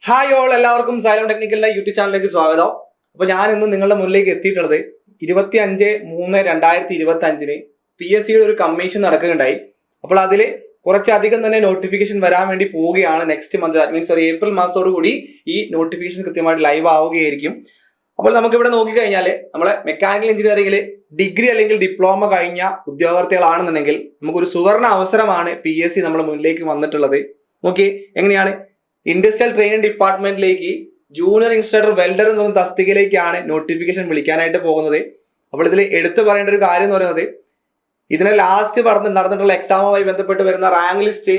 Hi all, എല്ലാവർക്കും xylem ടെക്നിക്കലിന്റെ YouTube ചാനലിലേക്ക് സ്വാഗതം. അപ്പോൾ ഞാൻ ഇന്ന് നിങ്ങളുടെ മുന്നിലേക്ക് എത്തിയിട്ടുള്ളത് 25/3/2025 PSCയുടെ ഒരു കമ്മീഷൻ നടക്കുകയുണ്ടായി. അപ്പോൾ അതിൽ കുറച്ചധികം തന്നെ നോട്ടിഫിക്കേഷൻ വരാൻ വേണ്ടി പോവുകയാണ് നെക്സ്റ്റ് മന്ത്. ദാറ്റ് മീൻസ് ഒരു ഏപ്രിൽ മാസത്തോടു കൂടി ഈ നോട്ടിഫിക്കേഷൻ കൃത്യമായിട്ട് ലൈവ് ആവുകയായിരിക്കും. അപ്പോൾ നമുക്കിവിടെ നോക്കിക്കഴിഞ്ഞാൽ നമ്മളെ മെക്കാനിക്കൽ എഞ്ചിനീയറിംഗിൽ ഡിഗ്രി അല്ലെങ്കിൽ ഡിപ്ലോമ കഴിഞ്ഞ ഉദ്യോഗാർത്ഥികളാണെന്നുണ്ടെങ്കിൽ നമുക്കൊരു സുവർണ അവസരമാണ് PSC നമ്മുടെ മുന്നിലേക്ക് വന്നിട്ടുള്ളത്. നോക്കി എങ്ങനെയാണ്, ഇൻഡസ്ട്രിയൽ ട്രെയിനിങ് ഡിപ്പാർട്ട്മെന്റിലേക്ക് ജൂനിയർ ഇൻസ്ട്രക്ടർ വെൽഡർ എന്ന് പറയുന്ന തസ്തികയിലേക്കാണ് നോട്ടിഫിക്കേഷൻ വിളിക്കാനായിട്ട് പോകുന്നത്. അപ്പോൾ ഇതിൽ എടുത്തു പറയേണ്ട ഒരു കാര്യം എന്ന് പറയുന്നത്, ഇതിനെ ലാസ്റ്റ് നടന്നിട്ടുള്ള എക്സാമുമായി ബന്ധപ്പെട്ട് വരുന്ന റാങ്ക് ലിസ്റ്റ്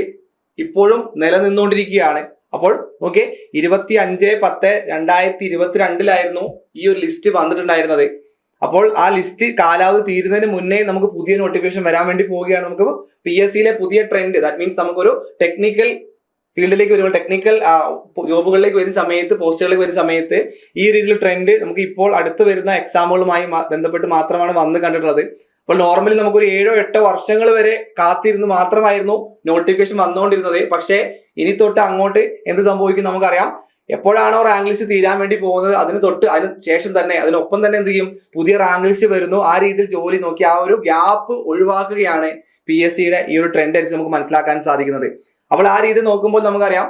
ഇപ്പോഴും നിലനിന്നുകൊണ്ടിരിക്കുകയാണ്. അപ്പോൾ നോക്കി 25/10/2022 ഈ ഒരു ലിസ്റ്റ് വന്നിട്ടുണ്ടായിരുന്നത്. അപ്പോൾ ആ ലിസ്റ്റ് കാലാവധി തീരുന്നതിന് മുന്നേ നമുക്ക് പുതിയ നോട്ടിഫിക്കേഷൻ വരാൻ വേണ്ടി പോവുകയാണ്. നമുക്ക് PSCയിലെ പുതിയ ട്രെൻഡ്, ദാറ്റ് മീൻസ് നമുക്കൊരു ടെക്നിക്കൽ ഫീൽഡിലേക്ക് വരുമ്പോൾ, ടെക്നിക്കൽ ജോബുകളിലേക്ക് വരുന്ന സമയത്ത്, പോസ്റ്റുകളിലേക്ക് വരുന്ന സമയത്ത് ഈ രീതിയിൽ ട്രെൻഡ് നമുക്ക് ഇപ്പോൾ അടുത്ത് വരുന്ന എക്സാമുകളുമായി ബന്ധപ്പെട്ട് മാത്രമാണ് വന്ന് കണ്ടിട്ടുള്ളത്. അപ്പോൾ നോർമലി നമുക്കൊരു 7-8 വർഷങ്ങൾ വരെ കാത്തിരുന്ന് മാത്രമായിരുന്നു നോട്ടിഫിക്കേഷൻ വന്നുകൊണ്ടിരുന്നത്. പക്ഷേ ഇനി തൊട്ട് അങ്ങോട്ട് എന്ത് സംഭവിക്കും നമുക്കറിയാം. എപ്പോഴാണോ റാങ്ക് ലിസ്റ്റ് തീരാൻ വേണ്ടി പോകുന്നത് അതിന് ശേഷം തന്നെ, അതിനൊപ്പം തന്നെ എന്ത് ചെയ്യും, പുതിയ റാങ്ക് ലിസ്റ്റ് വരുന്നു. ആ രീതിയിൽ ജോലി നോക്കി ആ ഒരു ഗ്യാപ്പ് ഒഴിവാക്കുകയാണ് PSCയുടെ ഈ ഒരു ട്രെൻഡ് അനുസരിച്ച് നമുക്ക് മനസ്സിലാക്കാൻ സാധിക്കുന്നത്. അപ്പോൾ ആ രീതി നോക്കുമ്പോൾ നമുക്കറിയാം,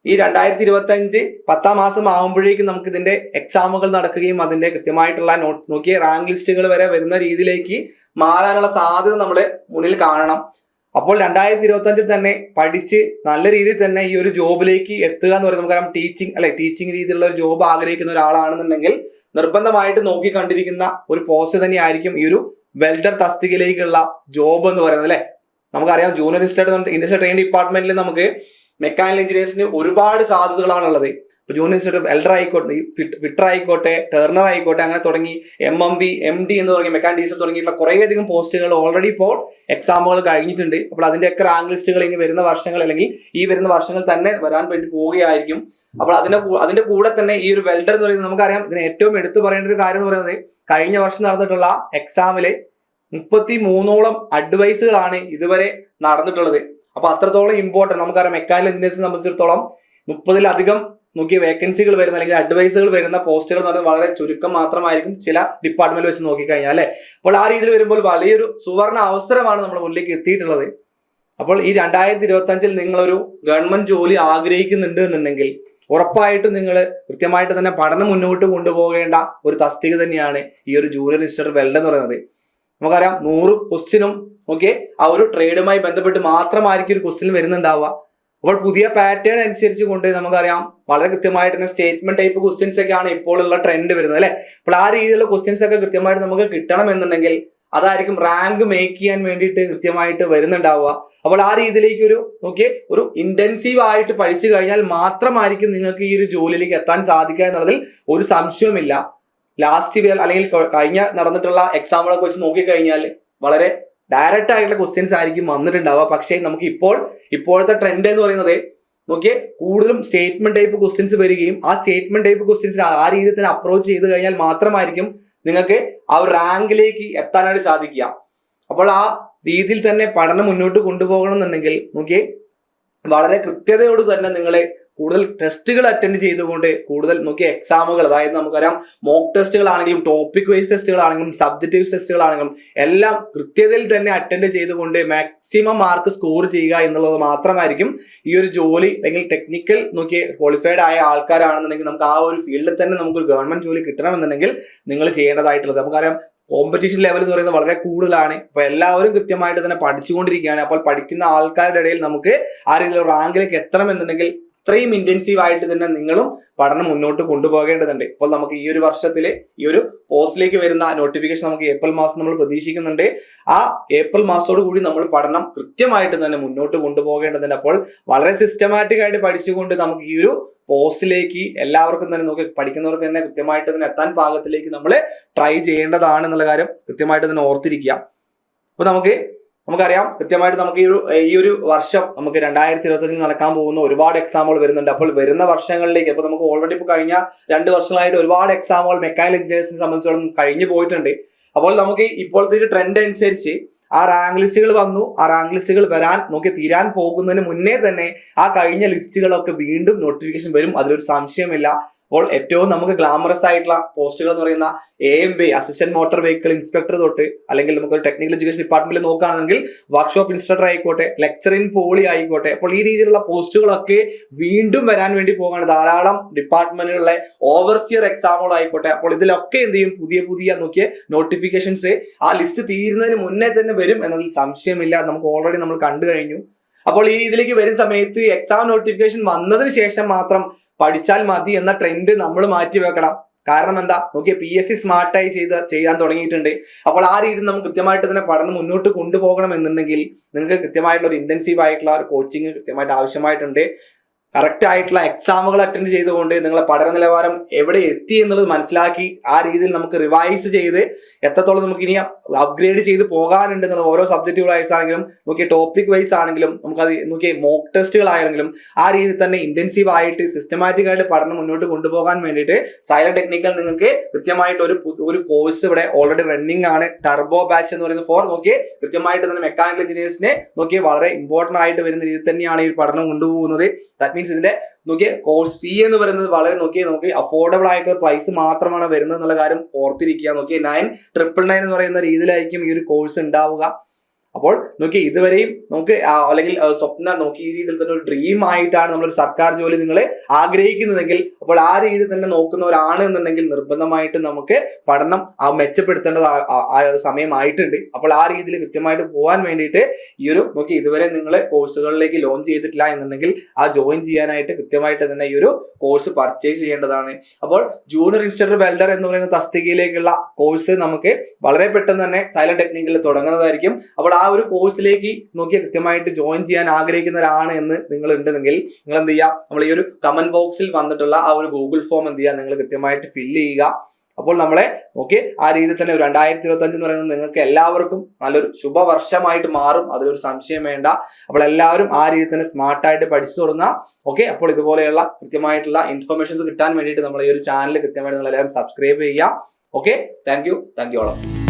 ഈ 2025 10 മാസം ആകുമ്പോഴേക്കും നമുക്ക് ഇതിന്റെ എക്സാമുകൾ നടക്കുകയും അതിന്റെ കൃത്യമായിട്ടുള്ള നോക്കിയ റാങ്ക് ലിസ്റ്റുകൾ വരെ വരുന്ന രീതിയിലേക്ക് മാറാനുള്ള സാധ്യത നമ്മൾ മുന്നിൽ കാണണം. അപ്പോൾ 2025 തന്നെ പഠിച്ച് നല്ല രീതിയിൽ തന്നെ ഈ ഒരു ജോബിലേക്ക് എത്തുക എന്ന് പറയുന്നത് നമുക്കറിയാം. ടീച്ചിങ് രീതിയിലുള്ള ഒരു ജോബ് ആഗ്രഹിക്കുന്ന ഒരാളാണെന്നുണ്ടെങ്കിൽ നിർബന്ധമായിട്ട് നോക്കി കണ്ടിരിക്കുന്ന ഒരു പോസ്റ്റ് തന്നെയായിരിക്കും ഈ ഒരു വെൽഡർ തസ്തികയിലേക്കുള്ള ജോബ് എന്ന് പറയുന്നത് അല്ലെ. നമുക്കറിയാം, ജൂനിയർ ഇൻഡസ്ട്രിയൽ ട്രെയിനിങ് ഡിപ്പാർട്ട്മെന്റിൽ നമുക്ക് മെക്കാനിക്കൽ എഞ്ചിനീയേഴ്സിന് ഒരുപാട് സാധ്യതകളാണുള്ളത്. ഇപ്പോൾ ജൂനിയർ ഇൻസ്ട്രക്ടർ വെൽഡർ ആയിക്കോട്ടെ, ഫിറ്റർ ആയിക്കോട്ടെ, ടേർണർ ആയിക്കോട്ടെ, അങ്ങനെ തുടങ്ങി MMB MD എന്ന് തുടങ്ങി മെക്കാനിക് ഡീസൽ തുടങ്ങിയിട്ടുള്ള കുറേയധികം പോസ്റ്റുകൾ ഓൾറെഡി ഇപ്പോൾ എക്സാമുകൾ കഴിഞ്ഞിട്ടുണ്ട്. അപ്പോൾ അതിന്റെയൊക്കെ റാങ്ക് ലിസ്റ്റുകൾ ഇനി വരുന്ന വർഷങ്ങൾ അല്ലെങ്കിൽ ഈ വരുന്ന വർഷങ്ങൾ തന്നെ വരാൻ വേണ്ടി പോവുകയായിരിക്കും. അപ്പോൾ അതിന്റെ കൂടെ തന്നെ ഈ ഒരു വെൽഡർ എന്ന് പറയുന്നത് നമുക്കറിയാം, ഇതിന് ഏറ്റവും എടുത്തു പറയേണ്ട ഒരു കാര്യം എന്ന് പറയുന്നത്, കഴിഞ്ഞ വർഷം നടന്നിട്ടുള്ള എക്സാമില് 33ഓളം അഡ്വൈസുകളാണ് ഇതുവരെ നടന്നിട്ടുള്ളത്. അപ്പൊ അത്രത്തോളം ഇമ്പോർട്ടന്റ് നമുക്കറിയാം. മെക്കാനിക്കൽ എഞ്ചിനീയേഴ്സിനെ സംബന്ധിച്ചിടത്തോളം 30-ലധികം നോക്കിയ വേക്കൻസികൾ വരുന്ന അല്ലെങ്കിൽ അഡ്വൈസുകൾ വരുന്ന പോസ്റ്റുകൾ എന്ന് പറയുന്നത് വളരെ ചുരുക്കം മാത്രമായിരിക്കും ചില ഡിപ്പാർട്ട്മെന്റ് വെച്ച് നോക്കിക്കഴിഞ്ഞാൽ അല്ലെ. അപ്പോൾ ആ രീതിയിൽ വരുമ്പോൾ വലിയൊരു സുവർണ അവസരമാണ് നമ്മുടെ മുന്നിലേക്ക് എത്തിയിട്ടുള്ളത്. അപ്പോൾ ഈ 2025 നിങ്ങളൊരു ഗവൺമെന്റ് ജോലി ആഗ്രഹിക്കുന്നുണ്ട് എന്നുണ്ടെങ്കിൽ ഉറപ്പായിട്ടും നിങ്ങൾ കൃത്യമായിട്ട് തന്നെ പഠനം മുന്നോട്ട് കൊണ്ടുപോകേണ്ട ഒരു തസ്തിക തന്നെയാണ് ഈ ഒരു ജൂനിയർ ഇൻസ്ട്രക്ടർ വെൽഡർ എന്ന് പറയുന്നത്. നമുക്കറിയാം, 100 ക്വസ്റ്റ്യനും ഓക്കെ ആ ഒരു ട്രേഡുമായി ബന്ധപ്പെട്ട് മാത്രമായിരിക്കും ഒരു ക്വസ്റ്റ്യൻ വരുന്നുണ്ടാവുക. അപ്പോൾ പുതിയ പാറ്റേൺ അനുസരിച്ച് കൊണ്ട് നമുക്കറിയാം വളരെ കൃത്യമായിട്ട് തന്നെ സ്റ്റേറ്റ്മെന്റ് ടൈപ്പ് ക്വസ്റ്റ്യൻസ് ഒക്കെയാണ് ഇപ്പോഴുള്ള ട്രെൻഡ് വരുന്നത് അല്ലെ. അപ്പോൾ ആ രീതിയിലുള്ള ക്വസ്റ്റ്യൻസ് ഒക്കെ കൃത്യമായിട്ട് നമുക്ക് കിട്ടണം എന്നുണ്ടെങ്കിൽ അതായിരിക്കും റാങ്ക് മേക്ക് ചെയ്യാൻ വേണ്ടിയിട്ട് കൃത്യമായിട്ട് വരുന്നുണ്ടാവുക. അപ്പോൾ ആ രീതിയിലേക്ക് ഒരു ഇന്റൻസീവ് ആയിട്ട് പഠിച്ചു കഴിഞ്ഞാൽ മാത്രമായിരിക്കും നിങ്ങൾക്ക് ഈ ഒരു ജോലിയിലേക്ക് എത്താൻ സാധിക്കുക എന്നുള്ളതിൽ ഒരു സംശയവുമില്ല. ലാസ്റ്റ് ഇയർ അല്ലെങ്കിൽ കഴിഞ്ഞ നടന്നിട്ടുള്ള എക്സാമുകളൊക്കെ വെച്ച് നോക്കിക്കഴിഞ്ഞാൽ വളരെ ഡയറക്റ്റ് ആയിട്ടുള്ള ക്വസ്റ്റ്യൻസ് ആയിരിക്കും വന്നിട്ടുണ്ടാവുക. പക്ഷേ നമുക്ക് ഇപ്പോഴത്തെ ട്രെൻഡ് എന്ന് പറയുന്നത് നോക്കിയേ, കൂടുതലും സ്റ്റേറ്റ്മെന്റ് ടൈപ്പ് ക്വസ്റ്റ്യൻസ് വരികയും ആ സ്റ്റേറ്റ്മെന്റ് ടൈപ്പ് ക്വസ്റ്റ്യൻസിന് ആ രീതിയിൽ തന്നെ അപ്രോച്ച് ചെയ്ത് കഴിഞ്ഞാൽ മാത്രമായിരിക്കും നിങ്ങൾക്ക് ആ ഒരു റാങ്കിലേക്ക് എത്താനായിട്ട് സാധിക്കുക. അപ്പോൾ ആ രീതിയിൽ തന്നെ പഠനം മുന്നോട്ട് കൊണ്ടുപോകണം എന്നുണ്ടെങ്കിൽ നോക്കിയേ, വളരെ കൃത്യതയോട് തന്നെ നിങ്ങളെ കൂടുതൽ ടെസ്റ്റുകൾ അറ്റൻഡ് ചെയ്തുകൊണ്ട് കൂടുതൽ നോക്കിയ എക്സാമുകൾ, അതായത് നമുക്കറിയാം മോക്ക് ടെസ്റ്റുകളാണെങ്കിലും ടോപ്പിക് വൈസ് ടെസ്റ്റുകളാണെങ്കിലും സബ്ജക്റ്റീവ് ടെസ്റ്റുകളാണെങ്കിലും എല്ലാം കൃത്യതയിൽ തന്നെ അറ്റൻഡ് ചെയ്തുകൊണ്ട് മാക്സിമം മാർക്ക് സ്കോർ ചെയ്യുക എന്നുള്ളത് മാത്രമായിരിക്കും ഈ ഒരു ജോലി അല്ലെങ്കിൽ ടെക്നിക്കൽ നോക്കിയ ക്വാളിഫൈഡ് ആയ ആൾക്കാരാണെന്നുണ്ടെങ്കിൽ നമുക്ക് ആ ഒരു ഫീൽഡിൽ തന്നെ നമുക്കൊരു ഗവൺമെന്റ് ജോലി കിട്ടണമെന്നുണ്ടെങ്കിൽ നിങ്ങൾ ചെയ്യേണ്ടതായിട്ടുള്ളത്. നമുക്കറിയാം, കോമ്പറ്റീഷൻ ലെവൽ എന്ന് പറയുന്നത് വളരെ കൂടുതലാണ്. അപ്പൊ എല്ലാവരും കൃത്യമായിട്ട് തന്നെ പഠിച്ചുകൊണ്ടിരിക്കുകയാണ്. അപ്പോൾ പഠിക്കുന്ന ആൾക്കാരുടെ ഇടയിൽ നമുക്ക് ആ രീതിയിൽ റാങ്കിലേക്ക് എത്തണം എന്നുണ്ടെങ്കിൽ ഇത്രയും ഇന്റൻസീവ് ആയിട്ട് തന്നെ നിങ്ങളും പഠനം മുന്നോട്ട് കൊണ്ടുപോകേണ്ടതുണ്ട്. അപ്പോൾ നമുക്ക് ഈ ഒരു വർഷത്തില് ഈ ഒരു പോസ്റ്റിലേക്ക് വരുന്ന നോട്ടിഫിക്കേഷൻ നമുക്ക് ഏപ്രിൽ മാസം നമ്മൾ പ്രതീക്ഷിക്കുന്നുണ്ട്. ആ ഏപ്രിൽ മാസത്തോടു കൂടി നമ്മൾ പഠനം കൃത്യമായിട്ട് തന്നെ മുന്നോട്ട് കൊണ്ടുപോകേണ്ടതുണ്ട്. അപ്പോൾ വളരെ സിസ്റ്റമാറ്റിക് ആയിട്ട് പഠിച്ചുകൊണ്ട് നമുക്ക് ഈ ഒരു പോസ്റ്റിലേക്ക് എല്ലാവർക്കും തന്നെ നോക്കി പഠിക്കുന്നവർക്ക് തന്നെ കൃത്യമായിട്ട് തന്നെ എത്താൻ പാകത്തിലേക്ക് നമ്മൾ ട്രൈ ചെയ്യേണ്ടതാണ് എന്നുള്ള കാര്യം കൃത്യമായിട്ട് തന്നെ ഓർത്തിരിക്കുക. അപ്പോൾ നമുക്കറിയാം, കൃത്യമായിട്ട് നമുക്ക് ഈ ഒരു വർഷം നമുക്ക് 2025 നടക്കാൻ പോകുന്ന ഒരുപാട് എക്സാമുകൾ വരുന്നുണ്ട്. അപ്പോൾ വരുന്ന വർഷങ്ങളിലേക്ക് അപ്പോൾ നമുക്ക് ഓൾറെഡി ഇപ്പോൾ കഴിഞ്ഞ 2 വർഷങ്ങളായിട്ട് ഒരുപാട് എക്സാമുകൾ മെക്കാനിക്കൽ എഞ്ചിനീയേഴ്സിനെ സംബന്ധിച്ചോളം കഴിഞ്ഞു പോയിട്ടുണ്ട്. അപ്പോൾ നമുക്ക് ഇപ്പോഴത്തെ ഒരു ട്രെൻഡ് അനുസരിച്ച് ആ റാങ്ക് ലിസ്റ്റുകൾ വന്നു. ആ റാങ്ക് ലിസ്റ്റുകൾ വരാൻ തീരാൻ പോകുന്നതിന് മുന്നേ തന്നെ ആ കഴിഞ്ഞ ലിസ്റ്റുകളൊക്കെ വീണ്ടും നോട്ടിഫിക്കേഷൻ വരും, അതിലൊരു സംശയമില്ല. അപ്പോൾ ഏറ്റവും നമുക്ക് ഗ്ലാമറസ് ആയിട്ടുള്ള പോസ്റ്റുകൾ എന്ന് പറയുന്ന AMV assistant motor vehicle inspector തൊട്ട്, അല്ലെങ്കിൽ നമുക്കൊരു ടെക്നിക്കൽ എഡ്യൂക്കേഷൻ ഡിപ്പാർട്ട്മെന്റിൽ നോക്കുകയാണെങ്കിൽ വർക്ക്ഷോപ്പ് ഇൻസ്ട്രക്ടർ ആയിക്കോട്ടെ, ലെക്ചർ ഇൻ പോളി ആയിക്കോട്ടെ, അപ്പോൾ ഈ രീതിയിലുള്ള പോസ്റ്റുകളൊക്കെ വീണ്ടും വരാൻ വേണ്ടി പോകാണ്. ധാരാളം ഡിപ്പാർട്ട്മെന്റുകളിലെ ഓവർസിയർ എക്സാമുകളായിക്കോട്ടെ. അപ്പോൾ ഇതിലൊക്കെ എന്ത് ചെയ്യും, പുതിയ നോട്ടിഫിക്കേഷൻസ് ആ ലിസ്റ്റ് തീരുന്നതിന് മുന്നേ തന്നെ വരും എന്നതിൽ സംശയമില്ല. നമുക്ക് ഓൾറെഡി നമ്മൾ കണ്ടു കഴിഞ്ഞു. അപ്പോൾ ഈ ഇതിലേക്ക് വരുന്ന സമയത്ത് എക്സാം നോട്ടിഫിക്കേഷൻ വന്നതിന് ശേഷം മാത്രം പഠിച്ചാൽ മതി എന്ന ട്രെൻഡ് നമ്മൾ മാറ്റി വെക്കണം. കാരണം എന്താ, PSC സ്മാർട്ടായി ചെയ്യാൻ തുടങ്ങിയിട്ടുണ്ട്. അപ്പോൾ ആ രീതിയിൽ നമുക്ക് കൃത്യമായിട്ട് തന്നെ പഠനം മുന്നോട്ട് കൊണ്ടുപോകണം എന്നുണ്ടെങ്കിൽ നിങ്ങൾക്ക് കൃത്യമായിട്ടുള്ള ഒരു ഇന്റൻസീവ് ആയിട്ടുള്ള ഒരു കോച്ചിങ് കൃത്യമായിട്ട് ആവശ്യമായിട്ടുണ്ട്. കറക്റ്റ് ആയിട്ടുള്ള എക്സാമുകൾ അറ്റൻഡ് ചെയ്തുകൊണ്ട് നിങ്ങളെ പഠന നിലവാരം എവിടെ എത്തി എന്നുള്ളത് മനസ്സിലാക്കി ആ രീതിയിൽ നമുക്ക് റിവൈസ് ചെയ്ത് എത്രത്തോളം നമുക്ക് ഇനി അപ്ഗ്രേഡ് ചെയ്ത് പോകാനുണ്ട് എന്നുള്ളത് ഓരോ സബ്ജക്റ്റുകൾ വൈസ് ആണെങ്കിലും ടോപ്പിക് വൈസ് ആണെങ്കിലും നമുക്കത് മോക്ക് ടെസ്റ്റുകളാണെങ്കിലും ആ രീതിയിൽ തന്നെ ഇന്റൻസീവ് ആയിട്ട് സിസ്റ്റമാറ്റിക് ആയിട്ട് പഠനം മുന്നോട്ട് കൊണ്ടുപോകാൻ വേണ്ടിയിട്ട് സൈലന്റ് ടെക്നിക്കൽ നിങ്ങൾക്ക് കൃത്യമായിട്ട് ഒരു കോഴ്സ് ഇവിടെ ഓൾറെഡി റണ്ണിംഗ് ആണ്. ടർബോ ബാച്ച് എന്ന് പറയുന്നത് ഫോർ കൃത്യമായിട്ട് തന്നെ മെക്കാനിക്കൽ എഞ്ചിനീയേഴ്സിനെ വളരെ ഇമ്പോർട്ടന്റ് ആയിട്ട് വരുന്ന രീതിയിൽ തന്നെയാണ് ഈ പഠനം കൊണ്ടുപോകുന്നത്. ദാറ്റ് മീൻസ് ഇതിന്റെ കോഴ്സ് ഫീ എന്ന് പറയുന്നത് വളരെ നമുക്ക് അഫോർഡബിൾ ആയിട്ടുള്ള പ്രൈസ് മാത്രമാണ് വരുന്നത് എന്നുള്ള കാര്യം ഓർത്തിരിക്കുക. 9,999 എന്ന് പറയുന്ന രീതിയിലായിരിക്കും ഈ ഒരു കോഴ്സ് ഉണ്ടാവുക. അപ്പോൾ ഇതുവരെയും അല്ലെങ്കിൽ സ്വപ്ന ഈ രീതിയിൽ തന്നെ ഒരു ഡ്രീം ആയിട്ടാണ് നമ്മളൊരു സർക്കാർ ജോലി നിങ്ങൾ ആഗ്രഹിക്കുന്നതെങ്കിൽ, അപ്പോൾ ആ രീതിയിൽ തന്നെ നോക്കുന്നവരാണ് എന്നുണ്ടെങ്കിൽ നിർബന്ധമായിട്ട് നമുക്ക് പഠനം മെച്ചപ്പെടുത്തേണ്ടത് സമയമായിട്ടുണ്ട്. അപ്പോൾ ആ രീതിയിൽ കൃത്യമായിട്ട് പോകാൻ വേണ്ടിയിട്ട് ഈ ഒരു ഇതുവരെ നിങ്ങൾ കോഴ്സുകളിലേക്ക് ലോഞ്ച് ചെയ്തിട്ടില്ല എന്നുണ്ടെങ്കിൽ ആ ജോയിൻ ചെയ്യാനായിട്ട് കൃത്യമായിട്ട് തന്നെ ഈ ഒരു കോഴ്സ് പർച്ചേസ് ചെയ്യേണ്ടതാണ്. അപ്പോൾ ജൂനിയർ ഇൻസ്ട്രക്ടർ വെൽഡർ എന്ന് പറയുന്ന തസ്തികയിലേക്കുള്ള കോഴ്സ് നമുക്ക് വളരെ പെട്ടെന്ന് തന്നെ സൈലന്റ് ടെക്നിക്കൽ തുടങ്ങുന്നതായിരിക്കും. അപ്പോൾ ആ ഒരു കോഴ്സിലേക്ക് കൃത്യമായിട്ട് ജോയിൻ ചെയ്യാൻ ആഗ്രഹിക്കുന്നവരാണ് എന്ന് നിങ്ങൾ ഉണ്ടെങ്കിൽ നിങ്ങൾ എന്ത് ചെയ്യുക, നമ്മൾ ഈ ഒരു കമന്റ് ബോക്സിൽ വന്നിട്ടുള്ള ആ ഒരു ഗൂഗിൾ ഫോം എന്ത് ചെയ്യുക, നിങ്ങൾ കൃത്യമായിട്ട് ഫില്ല് ചെയ്യുക. അപ്പോൾ നമ്മളെ ആ രീതിയിൽ തന്നെ 2025 എന്ന് പറയുന്നത് നിങ്ങൾക്ക് എല്ലാവർക്കും നല്ലൊരു ശുഭവർഷമായിട്ട് മാറും, അതിലൊരു സംശയം വേണ്ട. അപ്പോൾ എല്ലാവരും ആ രീതിയിൽ തന്നെ സ്മാർട്ടായിട്ട് പഠിച്ചു തുടങ്ങാം. അപ്പോൾ ഇതുപോലെയുള്ള കൃത്യമായിട്ടുള്ള ഇൻഫർമേഷൻസ് കിട്ടാൻ വേണ്ടിയിട്ട് നമ്മൾ ഈ ഒരു ചാനൽ കൃത്യമായിട്ട് നിങ്ങൾ എല്ലാവരും സബ്സ്ക്രൈബ് ചെയ്യുക. Thank you all of U.